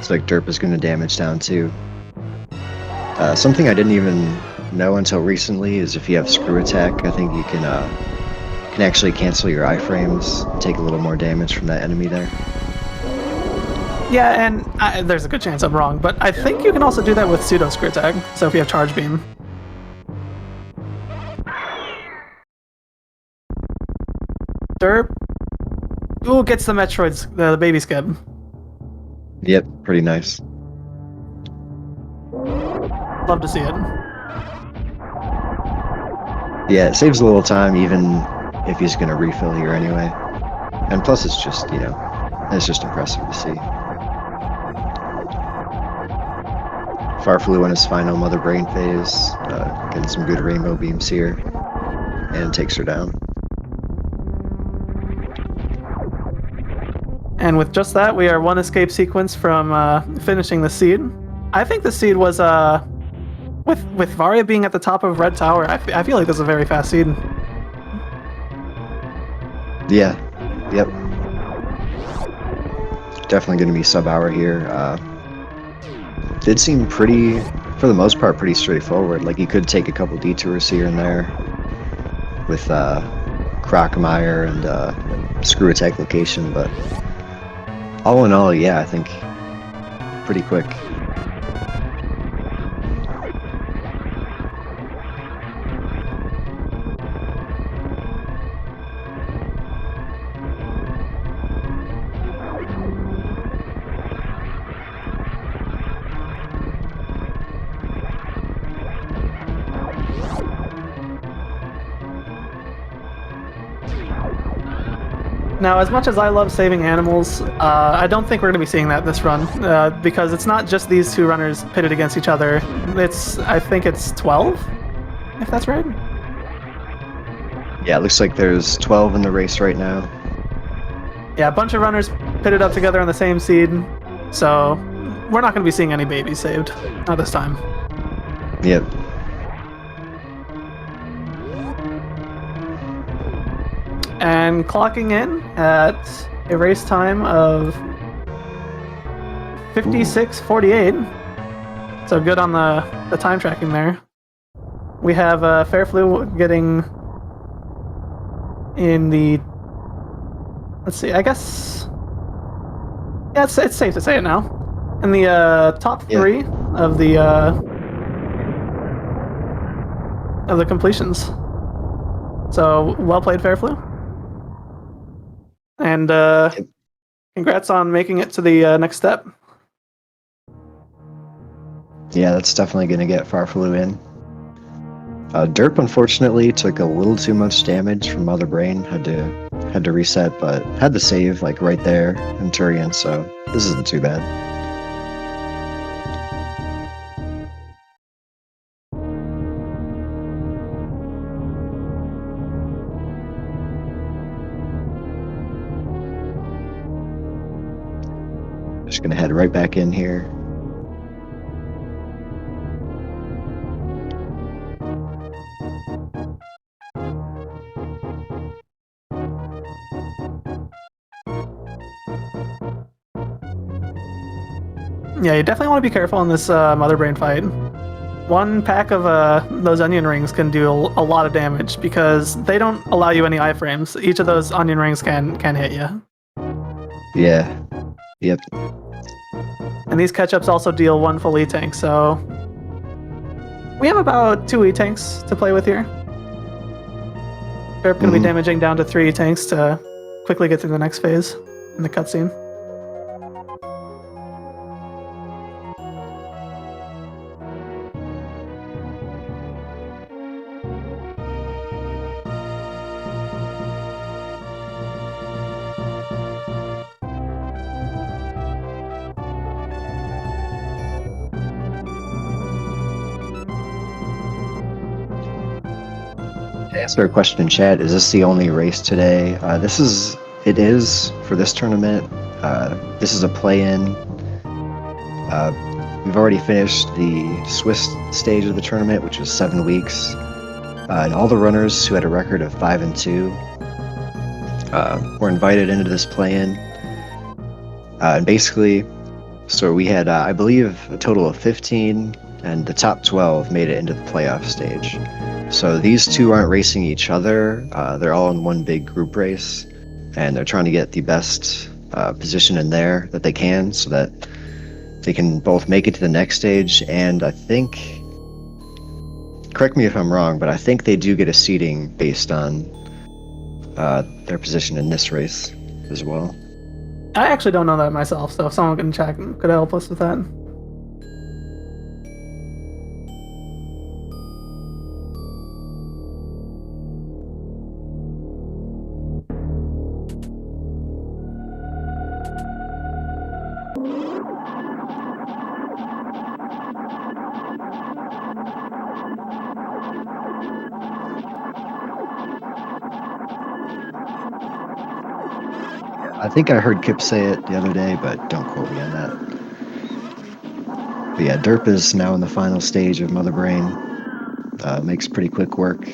Looks like derp is going to damage down too. Something I didn't even know until recently is if you have screw attack, I think you can actually cancel your iframes, take a little more damage from that enemy there.
Yeah, and there's a good chance I'm wrong, but I think you can also do that with pseudo screw attack. So if you have charge beam. Derp. Ooh, gets the Metroid's the baby skib.
Yep, pretty nice.
Love to see it.
Yeah, it saves a little time even if he's going to refill here anyway. And plus it's just, you know, it's just impressive to see. Farfelu in his final Mother Brain phase, getting some good rainbow beams here, and takes her down.
And with just that, we are one escape sequence from finishing the seed. I think the seed was, with Varia being at the top of Red Tower, I feel like this is a very fast seed.
Yeah, yep. Definitely going to be sub-hour here. Did seem pretty, for the most part, pretty straightforward. Like, you could take a couple detours here and there with Crocomire and screw attack location, but all in all, yeah, I think pretty quick.
Now, as much as I love saving animals, I don't think we're going to be seeing that this run, because it's not just these two runners pitted against each other. I think it's 12, if that's right.
Yeah, it looks like there's 12 in the race right now.
Yeah, a bunch of runners pitted up together on the same seed, so we're not going to be seeing any babies saved. Not this time.
Yep.
And clocking in at a race time of 56:48. So good on the time tracking there. We have Farfelu getting in the... Let's see, I guess... Yeah, it's safe to say it now. In the top three of the completions. So, well played, Farfelu. And congrats on making it to the next step.
Yeah, that's definitely going to get Farfelu in. Derp, unfortunately, took a little too much damage from Mother Brain. Had to reset, but had the save like right there in Tourian, so this isn't too bad. Just gonna head right back in here.
Yeah, you definitely want to be careful in this Mother Brain fight. One pack of those onion rings can do a lot of damage because they don't allow you any iframes. Each of those onion rings can hit you.
Yeah. Yep.
And these catch-ups also deal one full E-tank, so... We have about 2 E-tanks to play with here. Derp going to be damaging down to 3 E-tanks to quickly get through the next phase in the cutscene.
To answer a question in chat, is this the only race today? It is for this tournament. This is a play-in. We've already finished the Swiss stage of the tournament, which was 7 weeks. And all the runners who had a record of 5 and 2 were invited into this play-in. And basically, So we had, I believe, a total of 15, and the top 12 made it into the playoff stage. So these two aren't racing each other. They're all in one big group race, and they're trying to get the best position in there that they can so that they can both make it to the next stage. And I think, correct me if I'm wrong, but I think they do get a seeding based on their position in this race as well.
I actually don't know that myself, so if someone can check, could help us with that.
I think I heard Kip say it the other day, but don't quote me on that. But yeah, derp is now in the final stage of Mother Brain. Makes pretty quick work.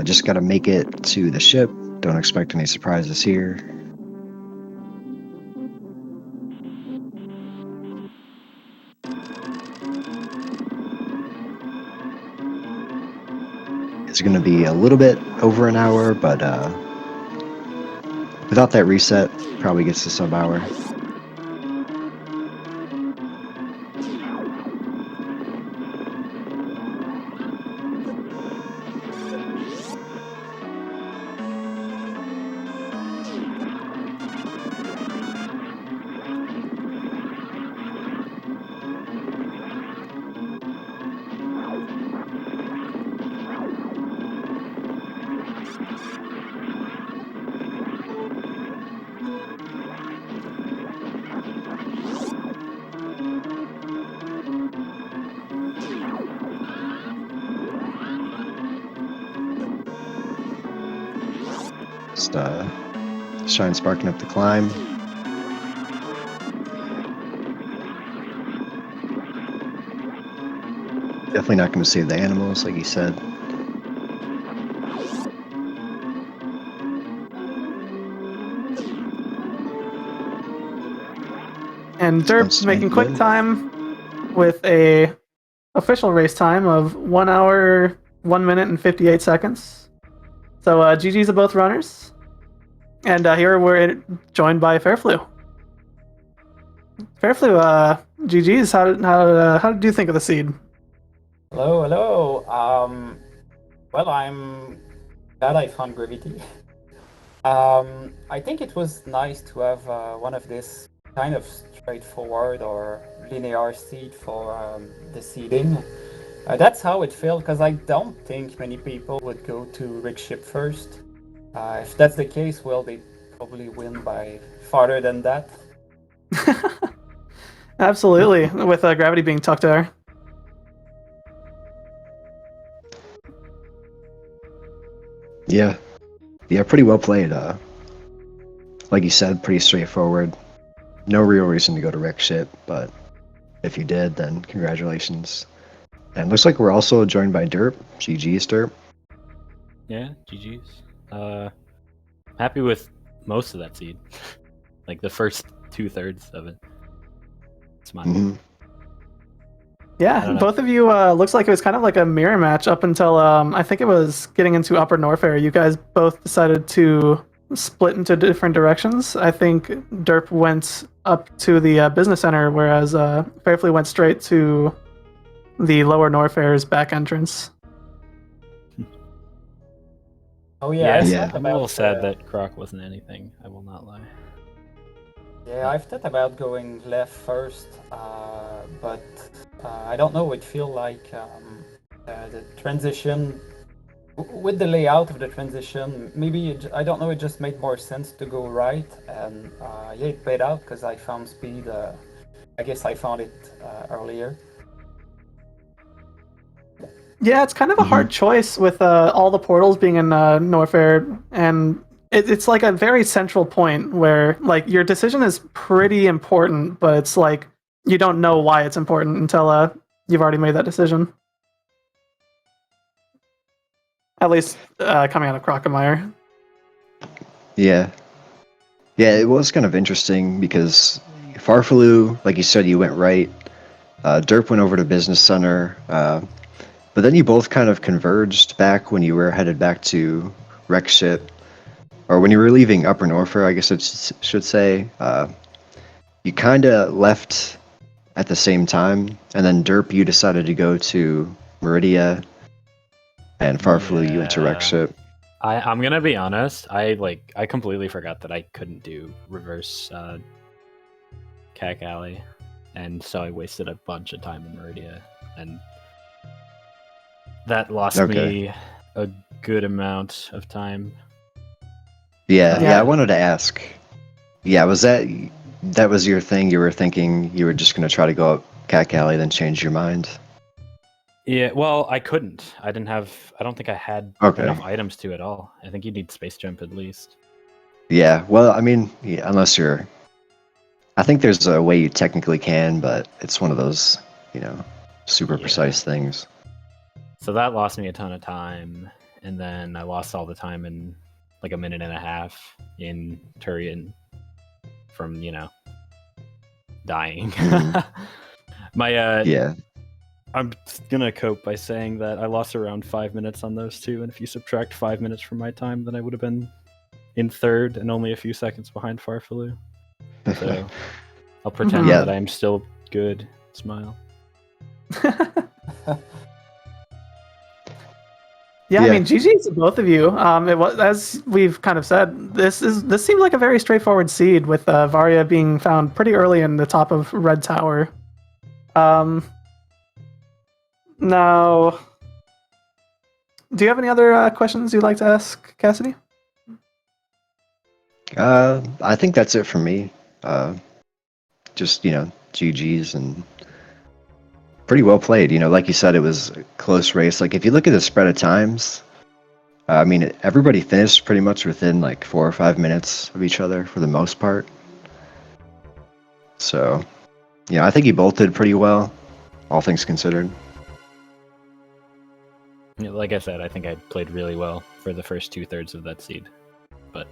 Just got to make it to the ship. Don't expect any surprises here. It's going to be a little bit over an hour, but without that reset, probably gets to sub-hour. Just trying sparking up the climb. Definitely not going to save the animals, like he said.
And derp making quick time with a official race time of 1 hour, 1 minute, and 58 seconds. So GG's to both runners. And here we're joined by farfelu. Farfelu, GG's. How did you think of the seed?
Hello. Well, I'm glad I found gravity. I think it was nice to have one of this kind of straightforward or linear seed for the seeding. That's how it felt, because I don't think many people would go to rig ship first. If that's the case, well, they probably win by farther than that.
Absolutely, with gravity being tucked there.
Yeah, pretty well played. Like you said, pretty straightforward. No real reason to go to wreck ship, but if you did, then congratulations. And looks like we're also joined by derp. GG's derp.
Yeah, GG's. Happy with most of that seed. Like the first 2/3 of it. It's mine.
Mm-hmm.
Yeah, both of you looks like it was kind of like a mirror match up until I think it was getting into Upper Norfair. You guys both decided to split into different directions. I think derp went up to the business center, whereas farfelu went straight to the Lower Norfair's back entrance.
Oh yeah,
I'm a little sad that Croc wasn't anything. I will not lie.
Yeah, I've thought about going left first, but I don't know. It feels like the transition, with the layout of the transition, maybe I don't know. It just made more sense to go right, and yeah, it paid out because I found speed. I guess I found it earlier.
Yeah, it's kind of a hard choice with all the portals being in Norfair, and it's like a very central point where like your decision is pretty important, but it's like you don't know why it's important until you've already made that decision. At least coming out of Crocomire.
Yeah, it was kind of interesting because Farfelu, like you said, you went right. Derp went over to Business Center. But then you both kind of converged back when you were headed back to Wreck Ship, or when you were leaving Upper Norfolk, I guess it should say. You kind of left at the same time, and then Derp, you decided to go to Meridia, and Farfelu, you went to Wreck
Yeah.
Ship.
I'm gonna be honest. I completely forgot that I couldn't do reverse Cack Alley, and so I wasted a bunch of time in Meridia, and that lost
Okay.
me a good amount of time.
Yeah, I wanted to ask. Yeah, was that was your thing? You were thinking you were just going to try to go up Cack Alley, then change your mind?
Yeah, well, I couldn't. I don't think I had
Okay.
enough items to at all. I think you need space jump at least.
Yeah, well, I mean, yeah, unless you're... I think there's a way you technically can, but it's one of those, super precise things.
So that lost me a ton of time, and then I lost all the time in like a minute and a half in Tourian from, dying.
Yeah.
I'm gonna cope by saying that I lost around 5 minutes on those two, and if you subtract 5 minutes from my time, then I would have been in third and only a few seconds behind Farfelu. So I'll pretend
Yeah.
that I'm still good. Smile.
Yeah, I mean, GG's to both of you. It was, as we've kind of said, this seemed like a very straightforward seed with Varia being found pretty early in the top of Red Tower. Now, do you have any other questions you'd like to ask, Cassidy?
I think that's it for me. Just, GG's and pretty well played. Like you said, it was a close race. Like, if you look at the spread of times, I mean, everybody finished pretty much within like 4 or 5 minutes of each other for the most part. So, I think you both did pretty well, all things considered.
Yeah, like I said, I think I played really well for the first 2/3 of that seed, but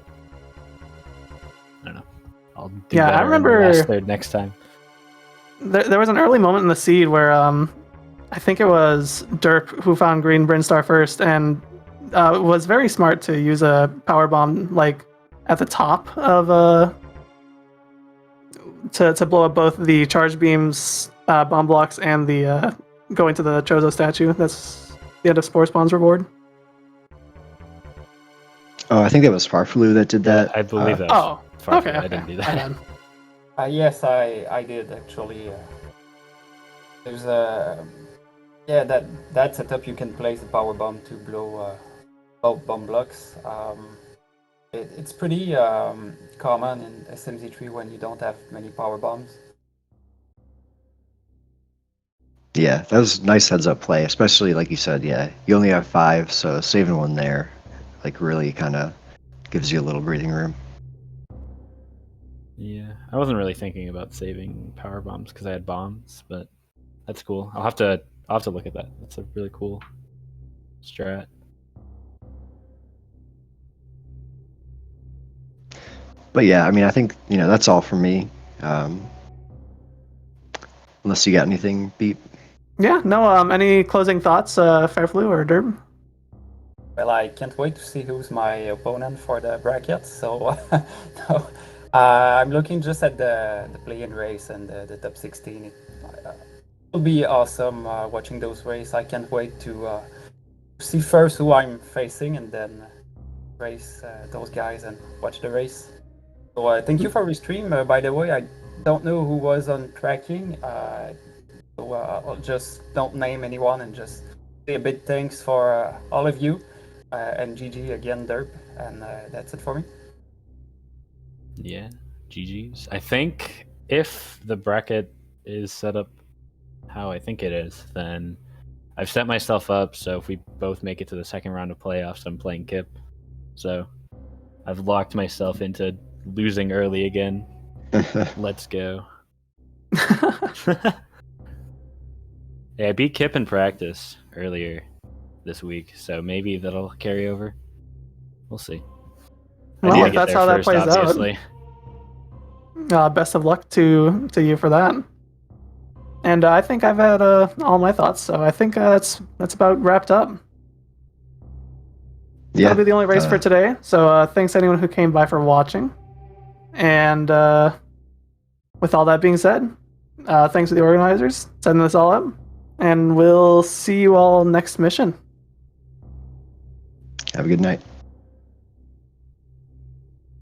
I don't know. I'll do better
I remember
in the last third next time.
There was an early moment in the seed where I think it was Derp who found Green Brinstar first, and was very smart to use a power bomb like at the top of to blow up both the charge beams, bomb blocks, and the going to the Chozo statue. That's the end of Spore Spawn's reward.
Oh, I think that was Farfelu that did that.
I believe that was Farfelu.
Okay.
I didn't do that.
Yes, I did actually. There's that setup you can place a power bomb to blow both bomb blocks. It's pretty common in SMZ3 when you don't have many power bombs.
Yeah, that was nice heads-up play, especially like you said. Yeah, you only have 5, so saving one there, like, really kind of gives you a little breathing room.
Yeah, I wasn't really thinking about saving power bombs because I had bombs, but that's cool. I'll have to look at that. That's a really cool strat.
But yeah, I mean, I think that's all for me. Unless you got anything, Beep.
Yeah. No. Any closing thoughts, Farfelu or Derp?
Well, I can't wait to see who's my opponent for the bracket. So, no, I'm looking just at the play-in race and the top 16. It will be awesome watching those races. I can't wait to see first who I'm facing and then race those guys and watch the race. So, thank you for the stream. By the way, I don't know who was on tracking. So I'll just don't name anyone and just say a big thanks for all of you. And GG again, Derp, and that's it for me.
Yeah, GG's. I think if the bracket is set up how I think it is, then I've set myself up so if we both make it to the second round of playoffs, I'm playing Kip. So I've locked myself into losing early again. Let's go. Yeah, I beat Kip in practice earlier this week, so maybe that'll carry over. We'll see.
Well,
I need to
if
get
that's
there
how that
first,
plays out.
obviously.
best of luck to you for that. And I think I've had all my thoughts, so I think that's about wrapped up.
Yeah.
That'll be the only race for today. So thanks to anyone who came by for watching. And with all that being said, thanks to the organizers setting this all up. And we'll see you all next mission.
Have a good night.